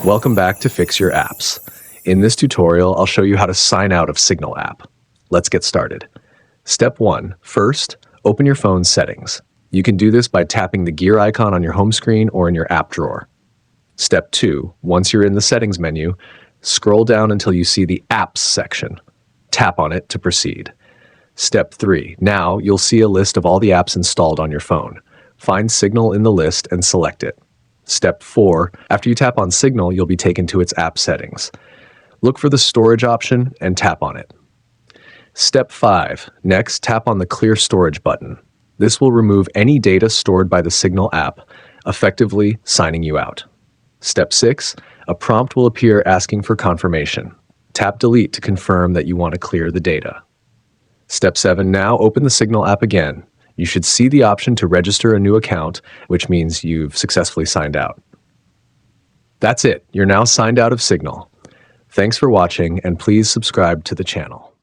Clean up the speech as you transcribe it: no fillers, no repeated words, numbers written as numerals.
Welcome back to Fix Your Apps. In this tutorial, I'll show you how to sign out of Signal app. Let's get started. Step 1. First, open your phone's settings. You can do this by tapping the gear icon on your home screen or in your app drawer. Step 2. Once you're in the settings menu, scroll down until you see the Apps section. Tap on it to proceed. Step 3. Now you'll see a list of all the apps installed on your phone. Find Signal in the list and select it. Step 4. After you tap on Signal, you'll be taken to its app settings. Look for the storage option and tap on it. Step 5. Next, tap on the Clear Storage button. This will remove any data stored by the Signal app, effectively signing you out. Step 6. A prompt will appear asking for confirmation. Tap Delete to confirm that you want to clear the data. Step 7. Now open the Signal app again. You should see the option to register a new account, which means you've successfully signed out. That's it. You're now signed out of Signal. Thanks for watching, and please subscribe to the channel.